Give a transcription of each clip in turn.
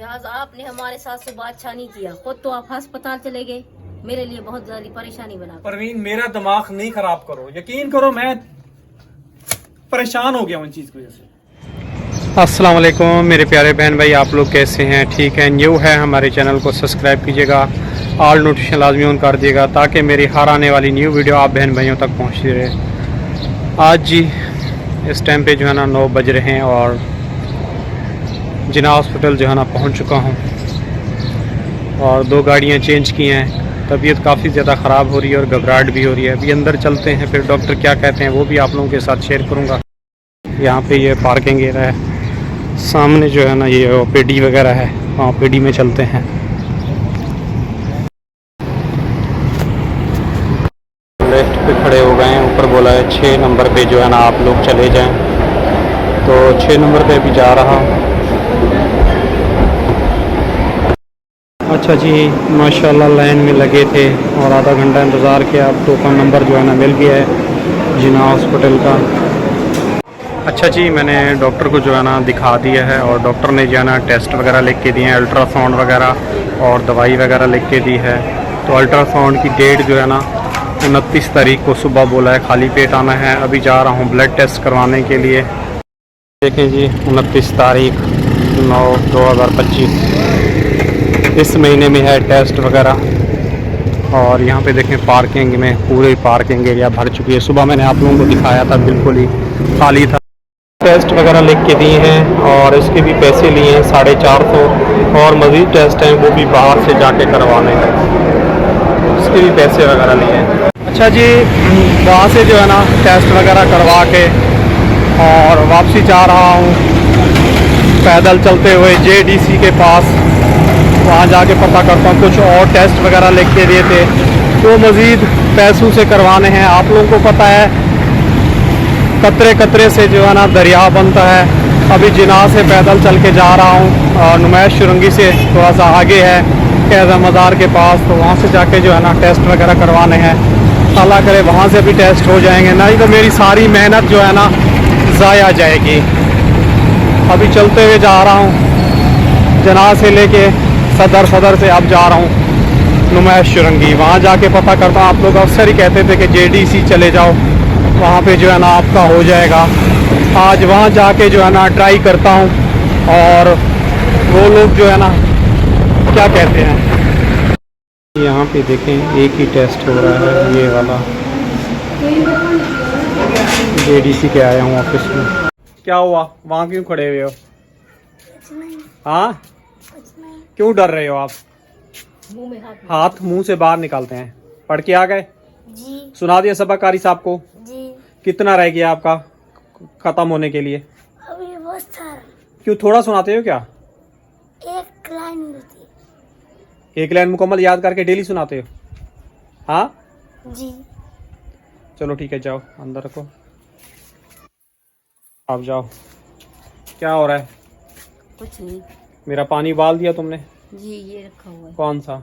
आज आपने हमारे साथ सुबह अच्छा नहीं किया, खुद तो आप अस्पताल चले गए, मेरे लिए बहुत ज्यादा परेशानी बना। परवीन मेरा दिमाग नहीं खराब करो, यकीन करो मैं परेशान हो गया हूँ इन चीज की वजह से। अस्सलाम वालेकुम मेरे प्यारे बहन भाई, आप लोग कैसे हैं? ठीक है। न्यू है हमारे चैनल को सब्सक्राइब कीजिएगा, ऑल नोटिफिकेशन लाजमी ऑन कर दिएगा ताकि मेरी हर आने वाली न्यू वीडियो आप बहन भाइयों तक पहुंचती रहे। आज जी इस टाइम पे जो है ना 9 बज रहे हैं और जिना हॉस्पिटल जो है ना पहुंच चुका हूं और 2 गाड़ियां चेंज की हैं। तबीयत काफ़ी ज़्यादा ख़राब हो रही है और घबराहट भी हो रही है। अभी अंदर चलते हैं, फिर डॉक्टर क्या कहते हैं वो भी आप लोगों के साथ शेयर करूँगा। यहाँ पे ये पार्किंग एरिया है, सामने जो है ना ये ओपीडी वगैरह है, वहाँ ओपीडी में चलते हैं। लेफ्ट पे खड़े हो गए हैं, ऊपर बोला है 6 नंबर पे जो है ना आप लोग चले जाएं, तो 6 नंबर पे भी जा रहा हूँ। अच्छा जी, माशाल्लाह लाइन में लगे थे और आधा घंटा इंतज़ार किया। अब टोकन नंबर जो है ना मिल गया है जिना हॉस्पिटल का। अच्छा जी, मैंने डॉक्टर को जो है ना दिखा दिया है और डॉक्टर ने जो है ना टेस्ट वगैरह लिख के दिए हैं, अल्ट्रासाउंड वगैरह और दवाई वगैरह लिख के दी है। तो अल्ट्रासाउंड की डेट जो है ना 29 तारीख को सुबह बोला है, खाली पेट आना है। अभी जा रहा हूँ ब्लड टेस्ट करवाने के लिए। देखें जी 29 तारीख 9/2025 इस महीने में है टेस्ट वगैरह। और यहाँ पे देखें पार्किंग में पूरी पार्किंग एरिया भर चुकी है। सुबह मैंने आप लोगों को दिखाया था, बिल्कुल ही खाली था। टेस्ट वगैरह लिख के दिए हैं और इसके भी पैसे लिए हैं 450 और मज़ीद टेस्ट हैं वो भी बाहर से जाके करवाने हैं, इसके भी पैसे वगैरह लिए हैं। अच्छा जी, वहाँ से जो है ना टेस्ट वगैरह करवा के और वापसी जा रहा हूँ पैदल चलते हुए JDC के पास। वहाँ जाके पता करता हूँ, कुछ और टेस्ट वगैरह लिख के दिए थे तो मज़ीद पैसों से करवाने हैं। आप लोगों को पता है कतरे कतरे से जो है ना दरिया बनता है। अभी जिना से पैदल चल के जा रहा हूँ और नुमाइश शुरंगी से थोड़ा सा आगे है कैज़ा मज़ार के पास, तो वहाँ से जाके जो है ना टेस्ट वगैरह करवाने हैं। अल्लाह करे वहाँ से भी टेस्ट हो जाएंगे, नहीं तो मेरी सारी मेहनत जो है ना ज़ाया जाएगी। अभी चलते हुए जा रहा हूँ जना से लेके सदर से अब जा रहा हूँ नुमाइश शुरंगी। वहाँ जाके पता करता हूँ, आप लोग अक्सर ही कहते थे कि JDC चले जाओ, वहाँ पे जो है ना आपका हो जाएगा। आज वहाँ जाके जो है ना ट्राई करता हूँ और वो लोग जो है ना क्या कहते हैं। यहाँ पे देखें एक ही टेस्ट हो रहा है, ये वाला। JDC के आया हूँ ऑफिस में। क्या हुआ, वहाँ क्यों खड़े हुए हो? हाँ, क्यों डर रहे हो आप? मुंह में हाथ मुंह से बाहर निकालते हैं। पढ़ के आ गए जी? सुना दिया सबक कारी साहब को? जी। कितना रह गया आपका खत्म होने के लिए? अभी बहुत सारा। क्यों, थोड़ा सुनाते हो क्या? एक लाइन मिलती है। एक लाइन मुकम्मल याद करके डेली सुनाते हो? हाँ जी। चलो ठीक है, जाओ अंदर रखो, आप जाओ। क्या हो रहा है? कुछ नहीं। मेरा पानी उबाल दिया तुमने? जी, ये रखा हुआ है। कौन सा?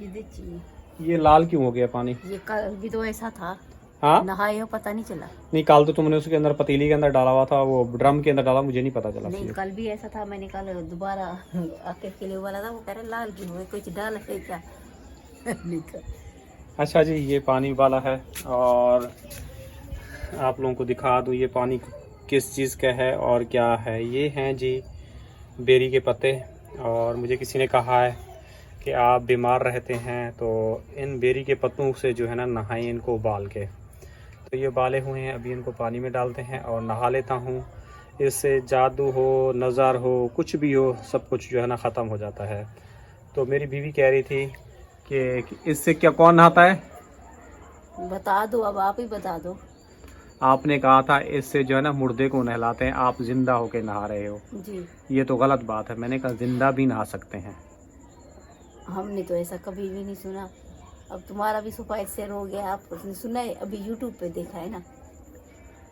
ये देखिए, ये लाल क्यों हो गया पानी? ये कल भी तो ऐसा था। हाँ, नहाए हो पता नहीं चला। नहीं कल तो तुमने उसके अंदर पतीली के अंदर डाला हुआ था, वो ड्रम के अंदर डाला, मुझे नहीं पता चला। नहीं, कल भी ऐसा था। मैंने कल दोबारा आके के लिए बोला था, वो कह रहे लाल क्यों हुए, कुछ डाल है क्या? अच्छा जी, ये पानी वाला है और आप लोगों को दिखा दूँ ये पानी किस चीज़ का है और क्या है। ये हैं जी बेरी के पत्ते और मुझे किसी ने कहा है कि आप बीमार रहते हैं तो इन बेरी के पत्तों से जो है ना नहाएं, इनको उबाल के। तो ये उबाले हुए हैं, अभी इनको पानी में डालते हैं और नहा लेता हूँ। इससे जादू हो, नज़र हो, कुछ भी हो, सब कुछ जो है ना ख़त्म हो जाता है। तो मेरी बीवी कह रही थी कि इससे क्या कौन नहाता है? बता दो, अब आप ही बता दो। आपने कहा था इससे जो है ना मुर्दे को नहलाते हैं, आप जिंदा होके नहा रहे हो। जी, ये तो गलत बात है। मैंने कहा जिंदा भी नहा सकते हैं। हमने तो ऐसा कभी भी नहीं सुना। अब तुम्हारा भी सुपाइट शेयर हो गया, आपने सुना है? अभी यूट्यूब पे देखा है ना।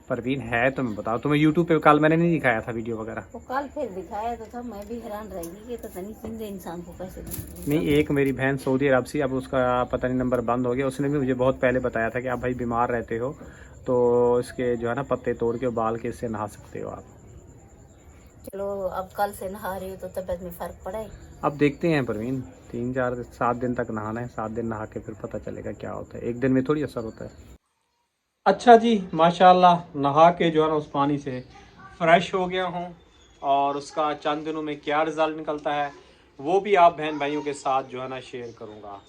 परवीन है तो मैं बताओ तुम्हें, यूट्यूब पे कल मैंने नहीं दिखाया था वीडियो वगैरह? वो कल फिर दिखाया तो था, मैं भी हैरान रह गई कि पता नहीं जिंदे इंसान को कैसे नहीं, एक मेरी बहन सऊदी अरब से, अब उसका पता नहीं नंबर बंद हो गया, उसने भी मुझे बहुत पहले बताया था कि आप भाई बीमार रहते हो तो इसके जो है ना पत्ते तोड़ के उबाल के इससे नहा सकते हो आप। चलो अब कल से नहा रही हो तो तबीयत में फर्क पड़ा है। अब देखते हैं परवीन, 3-4-7 दिन तक नहाना है, 7 दिन नहा के फिर पता चलेगा क्या होता है, एक दिन में थोड़ी असर होता है। अच्छा जी, माशाल्लाह नहा के जो है ना उस पानी से फ्रेश हो गया हूँ, और उसका चंद दिनों में क्या रिज़ल्ट निकलता है वो भी आप बहन भाइयों के साथ जो है ना शेयर करूँगा।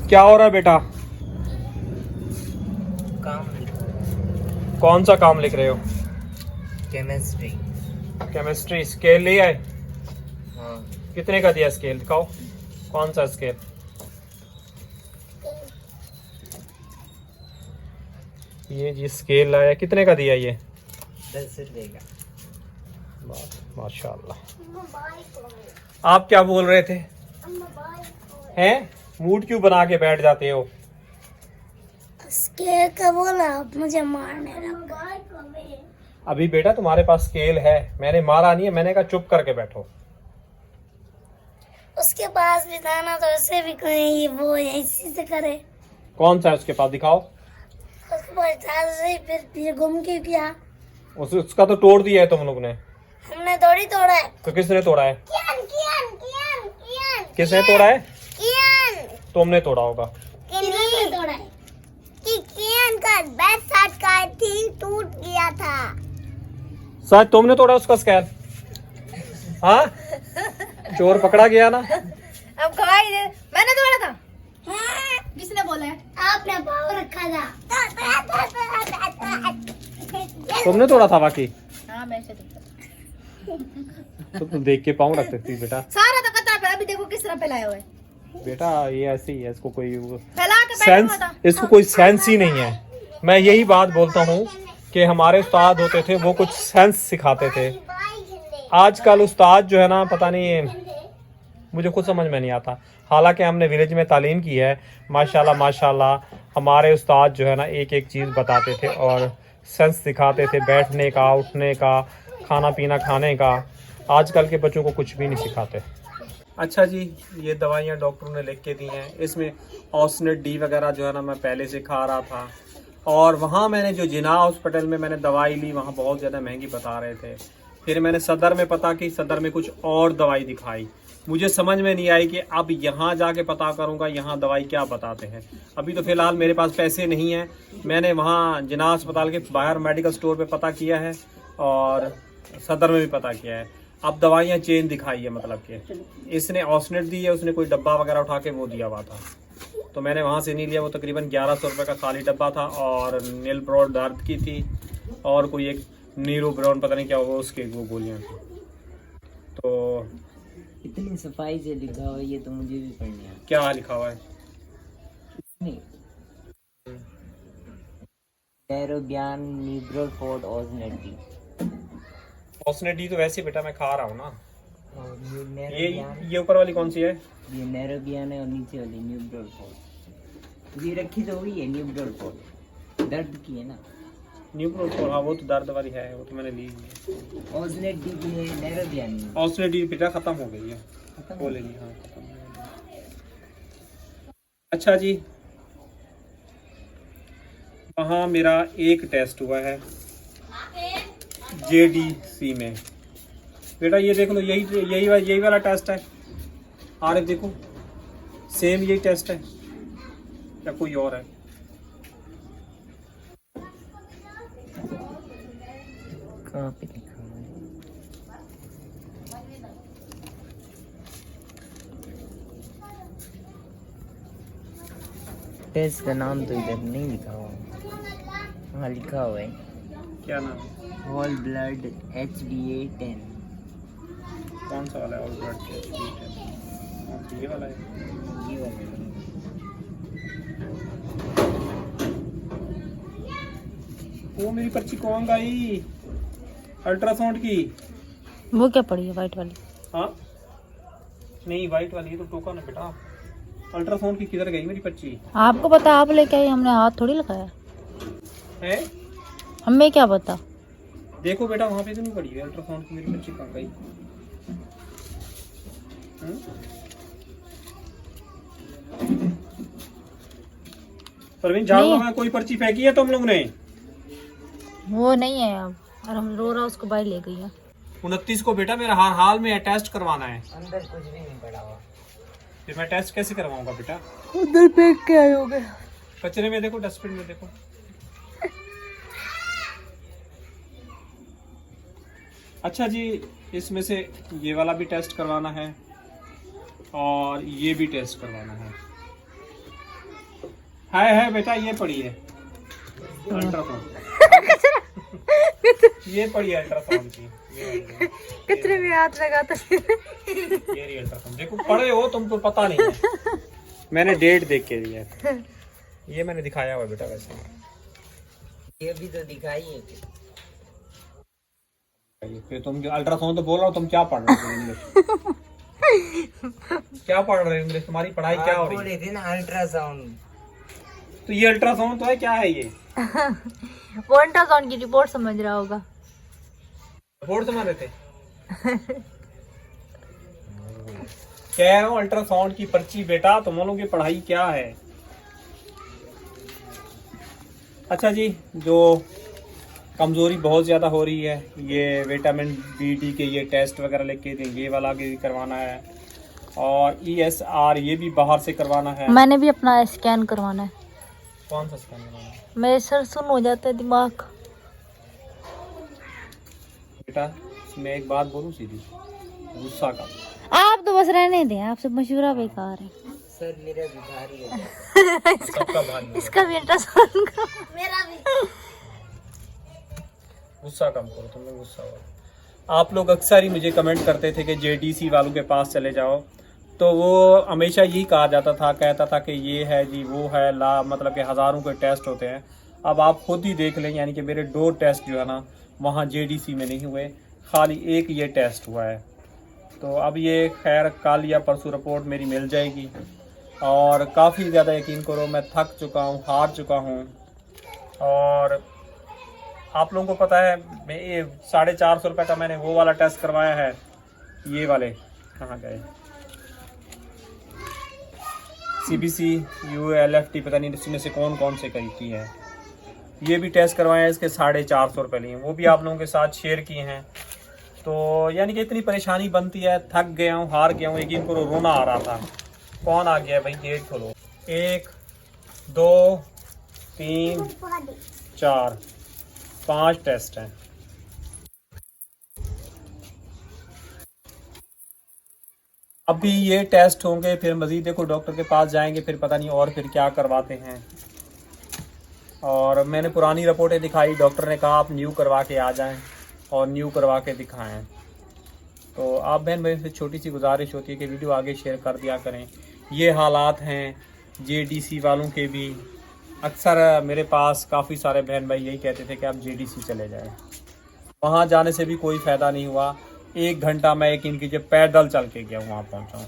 क्या हो रहा है बेटा? काम कौन सा काम लिख रहे हो? केमिस्ट्री। केमिस्ट्री। स्केल ले आए? हाँ, कितने का दिया स्केल? दिखाओ कौन सा स्केल। ये जी स्केल लाया, कितने का दिया ये? 10 रुपए का। माशाल्लाह। आप क्या बोल रहे थे? हैं? मूड क्यों बना के बैठ जाते हो? स्केल का बोला मुझे मारने लगा। अभी बेटा तुम्हारे पास स्केल है, मैंने मारा नहीं है, मैंने कहा चुप करके बैठो। उसके पास भी था ना, तो उससे भी कहीं वो इसी से करे। कौन सा है उसके पास? दिखाओ। उसके पास था से फिर गुम क्यों किया? उसका तो तोड़ दिया है तुम लोग ने। हमने थोड़ी तोड़ा है। तो किसने तोड़ा है? किसने तोड़ा है? तुमने तोड़ा होगा। किसने तोड़ा है? कियान का बैट साथ का थी, टूट गया था। सच तुमने तोड़ा उसका स्केल? हाँ, चोर पकड़ा गया ना। अब गवाही दे, मैंने तोड़ा था। हाँ, किसने बोला है? आपने पाव रखा था। तुमने तोड़ा था बाकी? हाँ मैं से तो तुम देख के पाँव रख सकती बेटा। सारा तो कतार पे, अभी देखो किस तरह फैलाया हुआ है। बेटा ये ऐसे ही है, इसको कोई फैला के बैठा सेंस, हुआ था। इसको कोई सेंस ही नहीं है। मैं यही बात बोलता हूँ कि हमारे उस्ताद होते थे वो कुछ सेंस सिखाते थे। आजकल उस्ताद जो है ना पता नहीं, मुझे खुद समझ में नहीं आता। हालांकि हमने विलेज में तालीम की है, माशाल्लाह माशाल्लाह हमारे उस्ताद जो है ना एक एक चीज़ बताते थे और सेंस सिखाते थे, बैठने का, उठने का, खाना पीना खाने का। आजकल के बच्चों को कुछ भी नहीं सिखाते। अच्छा जी, ये दवाइयाँ डॉक्टर ने लिख के दी हैं, इसमें ऑस्नेट डी वगैरह जो है ना मैं पहले से खा रहा था, और वहाँ मैंने जो जिना हॉस्पिटल में मैंने दवाई ली वहाँ बहुत ज़्यादा महंगी बता रहे थे। फिर मैंने सदर में पता की, सदर में कुछ और दवाई दिखाई, मुझे समझ में नहीं आई कि अब यहाँ जाके पता करूँगा यहाँ दवाई क्या बताते हैं। अभी तो फ़िलहाल मेरे पास पैसे नहीं हैं, मैंने वहाँ जिना अस्पताल के बाहर मेडिकल स्टोर पे पता किया है और सदर में भी पता किया है। अब दवाइयाँ चेंज दिखाई है, मतलब कि इसने ऑस्नेट दी है, उसने कोई डब्बा वगैरह उठा के वो दिया हुआ था, तो मैंने वहाँ से नहीं लिया। वो तकरीबन 1100 रुपये का खाली डब्बा था, और नील ब्रॉड दर्द की थी, और कोई एक नीरो ब्राउन पता नहीं क्या हुआ उसके वो गोलियाँ थी। तो इतनी सफाई से लिखा हुआ, ये तो मुझे भी पढ़ना है। क्या लिखा हुआ है? नहीं, टेरोबियान न्यूब्रोफोर्ड ऑस्नेटी। ऑस्नेट डी तो वैसे बेटा मैं खा रहा हूँ ना। और ये ये ऊपर वाली कौन सी है? ये नेरोबियान है, और नीचे वाली न्यूब्रोफोर्ड। ये रखी तो हुई है न्यूब्रोफोर्ड, दर्द की है ना। न्यूब्रोफोर, हाँ वो तो दर्द वाली है, वो तो मैंने ली है। ऑस्नेट डी की है, नेरोबियान की। ऑस्नेट डी बेटा खत्म हो गई है, खत्म हो बोलेंगे हाँ खत्म हो गई। अच्छा जी, वहाँ मेरा एक टेस्ट हुआ है JDC में। बेटा ये देख लो, यही वाला टेस्ट है। आर देखो, सेम यही टेस्ट है या कोई और है? कहाँ पे लिखा हुआ है? टेस्ट का नाम तो इधर नहीं लिखा हुआ। हाँ लिखा हुआ है, क्या नाम है? Whole blood HbA10। कौन सा वाला है? ऑल ब्लड टेस्ट ये वाला है। ये वाला है। वो मेरी पर्ची कौन गई? अल्ट्रासाउंड की। वो क्या पड़ी है वाइट वाली? हाँ नहीं, वाइट वाली है तो टोकन है बेटा। अल्ट्रासाउंड की किधर गई मेरी पर्ची? आपको पता, आप लेके आई, हमने हाथ थोड़ी लगाया है। हमें क्या पता। देखो बेटा वहाँ पे तो नहीं पड़ी है अल्ट्रासाउंड की, मेरी पर्ची कहाँ गई? परवीन झाड़ नहीं। में कोई पर्ची फेंकी है तुम लोग ने? वो नहीं है अब, और हम रो रहा उसको बाहर ले गई है। 29 को बेटा मेरा हर हाल में टेस्ट करवाना है। अंदर कुछ भी नहीं पड़ा हुआ। फिर मैं टेस्ट कैसे करवाऊंगा बेटा? उधर फेंक के आए होगे। कचरे में देखो, डस्टबिन में देखो। अच्छा जी, इसमें से ये वाला भी टेस्ट करवाना है और ये भी टेस्ट करवाना है बेटा। ये पड़ी है अल्ट्रासाउंड। ये पड़ी है अल्ट्रासाउंड की। कचरे में हाथ लगाता। ये रही अल्ट्रासाउंड। देखो पढ़े हो तुम तो पता नहीं है। मैंने डेट देख के दिया है। ये मैंने दिखाया हुआ बेटा वैसे। ये भी तो दिखाई है। फिर तुम अल्ट्रासाउंड तो बोल रहा हो, तुम क्या पढ़ रहे हो इंग्लिश? क्या पढ़ रहे हो इंग्लिश? तुम्हारी पढ़ाई क्या हो रही है? थे ना अल्ट्रासाउंड। तो ये अल्ट्रासाउंड तो है, क्या है ये? वो अल्ट्रासाउंड की रिपोर्ट समझ रहा होगा। रिपोर्ट समझ रहे थे? कह रहा हूँ अल्ट्रासाउंड की पर्ची बेटा, तुम लोगों की पढ़ाई क्या है? अच्छा जी, जो कमजोरी बहुत ज्यादा हो रही है, ये विटामिन D के ये टेस्ट वगैरह लेके दें, ये वाला भी करवाना है और ESR ये भी बाहर से करवाना है। मैंने भी अपना स्कैन करवाना है। कौन सा स्कैन करवाना है? मेरे सर सुन हो जाता है दिमाग। बेटा मैं एक बात बोलूं सीधी, गुस्सा का। आप तो बस रहने दें, आपसे मशवरा बेकार है। सर मेरा भी भारी है। सबका भारी है। इसका भी अल्ट्रासाउंड का। मेरा भी। गुस्सा कम करो, तुम लोग गुस्सा हो। आप लोग अक्सर ही मुझे कमेंट करते थे कि JDC वालों के पास चले जाओ, तो वो हमेशा यही कहा जाता था, कहता था कि ये है जी वो है ला, मतलब कि हज़ारों के टेस्ट होते हैं। अब आप खुद ही देख लें, यानी कि मेरे 2 टेस्ट जो है ना वहाँ JDC में नहीं हुए, खाली एक ये टेस्ट हुआ है। तो अब ये खैर कल या परसों रिपोर्ट मेरी मिल जाएगी। और काफ़ी ज़्यादा यकीन करो मैं थक चुका हूँ, हार चुका हूँ। और आप लोगों को पता है मैं ये 450 रुपये का मैंने वो वाला टेस्ट करवाया है। ये वाले कहाँ गए? CBC ULFT पता नहीं इसमें से कौन कौन से की है। ये भी टेस्ट करवाए हैं, इसके 450 रुपये लिए, वो भी आप लोगों के साथ शेयर किए हैं। तो यानी कि इतनी परेशानी बनती है, थक गया हूँ, हार गया हूँ, यकीन करो रोना आ रहा था। कौन आ गया भाई? गेट खोलो। 1 2 3 4 5 टेस्ट हैं। अभी ये टेस्ट होंगे, फिर मजीद देखो डॉक्टर के पास जाएंगे, फिर पता नहीं और फिर क्या करवाते हैं। और मैंने पुरानी रिपोर्टें दिखाई, डॉक्टर ने कहा आप न्यू करवा के आ जाएं और न्यू करवा के दिखाएं। तो आप बहन भाई से छोटी सी गुजारिश होती है कि वीडियो आगे शेयर कर दिया करें। ये हालात हैं JDC वालों के भी। अक्सर मेरे पास काफ़ी सारे बहन भाई यही कहते थे कि आप JDC चले जाएं। वहाँ जाने से भी कोई फ़ायदा नहीं हुआ। 1 घंटा मैं यकीन कीजिए पैदल चल के गया, वहाँ पहुँचा हूँ।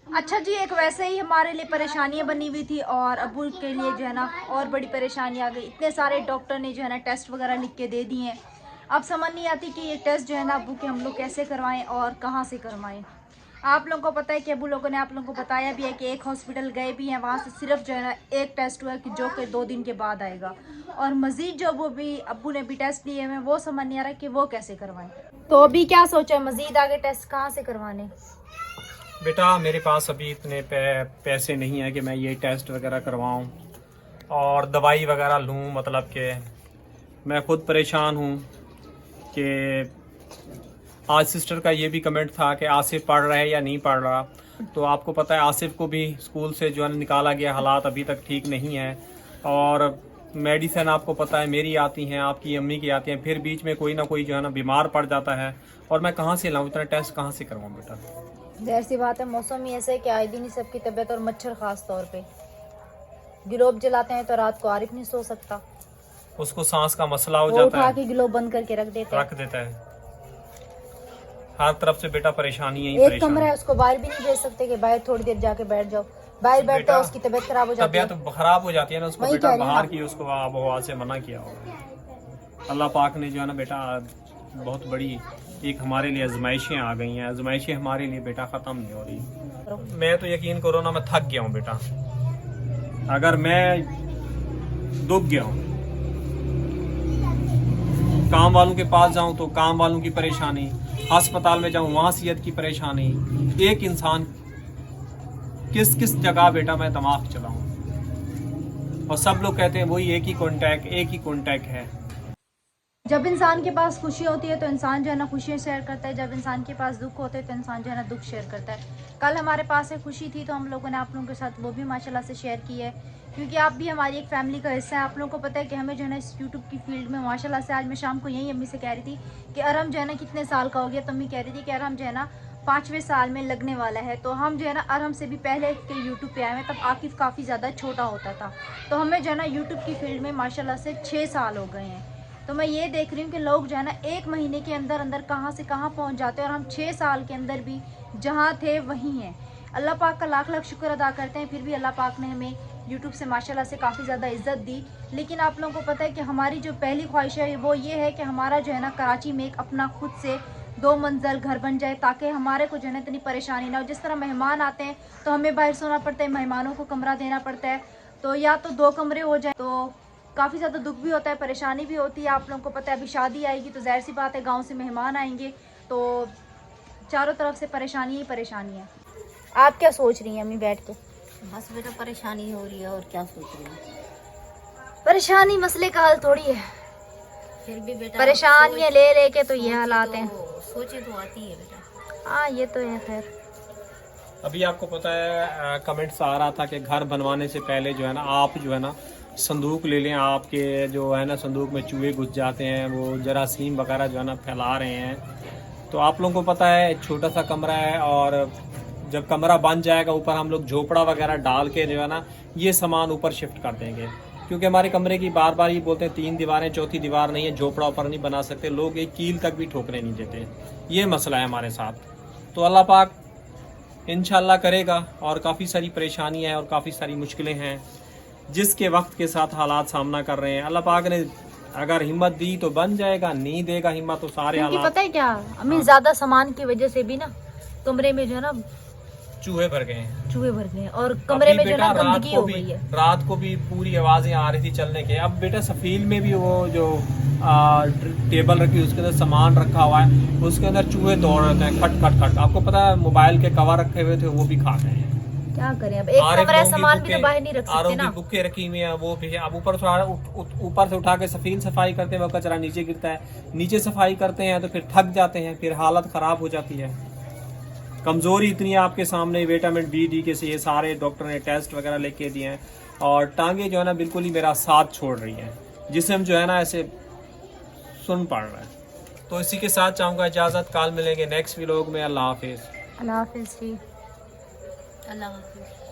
अच्छा जी, एक वैसे ही हमारे लिए परेशानियां बनी हुई थी और अब्बू के लिए जो है ना और बड़ी परेशानी आ गई। इतने सारे डॉक्टर ने जो है ना टेस्ट वगैरह लिख के दे दिए हैं। अब समझ नहीं आती कि ये टेस्ट जो है ना अब्बू के हम लोग कैसे करवाएं और कहाँ से करवाएं। आप लोगों को पता है कि अब्बू लोगों ने आप लोगों को बताया भी है कि एक हॉस्पिटल गए भी हैं, वहाँ से सिर्फ जो है ना एक टेस्ट हुआ है कि जो कि 2 दिन के बाद आएगा। और मज़ीद जो वो भी अब्बू ने भी टेस्ट लिए हैं वो समझ नहीं आ रहा कि वो कैसे करवाएं। तो अभी क्या सोचा है, मज़ीद आगे टेस्ट कहाँ से करवाने? बेटा मेरे पास अभी इतने पैसे नहीं है कि मैं ये टेस्ट वगैरह करवाऊं और दवाई वगैरह लूं। मतलब कि मैं खुद परेशान हूं कि आज सिस्टर का ये भी कमेंट था कि आसिफ पढ़ रहा है या नहीं पढ़ रहा। तो आपको पता है आसिफ को भी स्कूल से जो है निकाला गया, हालात अभी तक ठीक नहीं है। और मेडिसिन आपको पता है मेरी आती हैं, आपकी अम्मी की आती हैं, फिर बीच में कोई ना कोई जो है ना बीमार पड़ जाता है और मैं कहाँ से लाऊं, इतना टेस्ट कहाँ से करवाऊं बेटा? जाहिर सी बात है, मौसम ही ऐसा है कि आए दिन ही सबकी तबीयत, और मच्छर खास तौर पे गिलोब जलाते हैं तो रात को आरिफ नहीं सो सकता, उसको सांस का मसला हो वो जाता उठा है, के गिलोब बंद करके रख देते है। हर तरफ से बेटा परेशानी है। एक कमरा है, उसको बाहर भी नहीं भेज सकते कि बाहर थोड़ी देर जाके बैठ जाओ। बाहर बैठता है उसकी तबीयत खराब हो जाती है। तबीयत खराब हो जाती है ना उसको बेटा, बाहर की उसको आब हवा से मना किया होगा। अल्लाह पाक ने जो है ना बेटा बहुत बड़ी एक हमारे लिए आजमाइशें आ गई हैं। आजमाइशें हमारे लिए बेटा ख़त्म नहीं हो रही। मैं तो यकीन करो ना मैं थक गया हूँ बेटा। अगर मैं दुख गया हूँ, काम वालों के पास जाऊं तो काम वालों की परेशानी, अस्पताल में जाऊँ वहाँ सेहत की परेशानी, एक इंसान किस किस जगह बेटा मैं दिमाग चलाऊँ, और सब लोग कहते हैं वही एक ही कॉन्टैक्ट है। जब इंसान के पास खुशी होती है तो इंसान जो है ना खुशियाँ शेयर करता है, जब इंसान के पास दुख होते हैं तो इंसान जो है ना दुख शेयर करता है। कल हमारे पास एक खुशी थी तो हम लोगों ने आप लोगों के साथ वो भी माशाल्लाह से शेयर की है, क्योंकि आप भी हमारी एक फैमिली का हिस्सा है। आप लोगों को पता है कि हमें जो है ना इस यूट्यूब की फील्ड में माशाल्लाह से, आज मैं शाम को यही अम्मी से कह रही थी कि अरहम जो है ना कितने साल का हो गया, तो अम्मी कह रही थी कि अरहम जो है ना 5वें साल में लगने वाला है। तो हम जो है ना अरहम से भी पहले के यूट्यूब पे आए हैं, तब आकिफ काफ़ी ज़्यादा छोटा होता था। तो हमें जो है ना यूट्यूब की फील्ड में माशाल्लाह से 6 साल हो गए हैं। तो मैं ये देख रही हूँ कि लोग जो है ना 1 महीने के अंदर अंदर कहाँ से कहाँ पहुँच जाते हैं, और हम 6 साल के अंदर भी जहाँ थे वहीं हैं। अल्लाह पाक का लाख लाख शुक्र अदा करते हैं, फिर भी अल्लाह पाक ने हमें यूट्यूब से माशाल्लाह से काफ़ी ज़्यादा इज्जत दी। लेकिन आप लोगों को पता है कि हमारी जो पहली ख्वाहिश है वो ये है कि हमारा जो है ना कराची में एक अपना खुद से 2 मंजिल घर बन जाए, ताकि हमारे को जो है ना इतनी परेशानी ना हो। जिस तरह मेहमान आते हैं तो हमें बाहर सोना पड़ता है, मेहमानों को कमरा देना पड़ता है, तो या तो 2 कमरे हो जाए तो काफ़ी ज़्यादा दुख भी होता है, परेशानी भी होती है। आप लोगों को पता है अभी शादी आएगी तो जाहिर सी बात है गांव से मेहमान आएंगे, तो चारों तरफ से परेशानी ही परेशानी है। आप क्या सोच रही हैं अम्मी बैठ के? बस बेटा परेशानी हो रही है, और क्या सोच रही हूँ। परेशानी मसले का हल थोड़ी है, फिर भी बेटा परेशानियाँ ले लेके तो ये हालात हैं। सोचे तो आती है बेटा। हाँ ये तो है। खैर अभी आपको पता है कमेंट्स आ रहा था कि घर बनवाने से पहले जो है ना आप जो है ना संदूक ले लें, आपके जो है ना संदूक में चूहे घुस जाते हैं, वो जरासीम वगैरह जो है ना फैला रहे हैं। तो आप लोगों को पता है छोटा सा कमरा है, और जब कमरा बन जाएगा ऊपर हम लोग झोपड़ा वगैरह डाल के जो है ना ये सामान ऊपर शिफ्ट कर देंगे, क्योंकि हमारे कमरे की बार बार ये बोलते हैं 3 दीवारें, चौथी दीवार नहीं है, झोपड़ा ऊपर नहीं बना सकते, लोग एक कील तक भी ठोकने नहीं देते। ये मसला है हमारे साथ। तो अल्लाह पाक इंशाल्लाह करेगा, और काफ़ी सारी परेशानियाँ हैं और काफ़ी सारी मुश्किलें हैं जिसके वक्त के साथ हालात सामना कर रहे हैं। अल्लाह पाक ने अगर हिम्मत दी तो बन जाएगा, नहीं देगा हिम्मत तो सारे क्योंकि हालात। पता है क्या अम्मी, ज्यादा सामान की वजह से भी ना कमरे में जो है ना चूहे भर गए हैं, चूहे भर गए हैं, और कमरे में जो है ना गंदगी हो गई है। रात को भी पूरी आवाजें आ रही थी चलने के। अब बेटा सफील में भी वो जो टेबल रखी उसके अंदर सामान रखा हुआ है, उसके अंदर चूहे दौड़ रहे हैं खट खट खट। आपको पता है मोबाइल के कवर रखे हुए थे वो भी खा गए हैं। क्या करें अब, एक कमरा सामान भी तो बाहर नहीं रख सकते ना। बुके रखी हुई है वो भी है। अब ऊपर से उठा के सफील सफाई करते हैं वो कचरा नीचे गिरता है, नीचे सफाई करते हैं तो फिर थक जाते हैं, फिर हालत खराब हो जाती है। कमजोरी इतनी है आपके सामने, विटामिन B, D के से ये सारे डॉक्टर ने टेस्ट वगैरह लेके दिए हैं, और टांगे जो है ना बिल्कुल ही मेरा साथ छोड़ रही हैं, जिस्म जो है ना ऐसे सुन पड़ रहा है। तो इसी के साथ चाहूँगा इजाज़त, कल मिलेंगे नेक्स्ट व्लॉग में। अल्लाह हाफिज़। अल्लाह हाफिज़ जी। अल्लाह हाफिज़।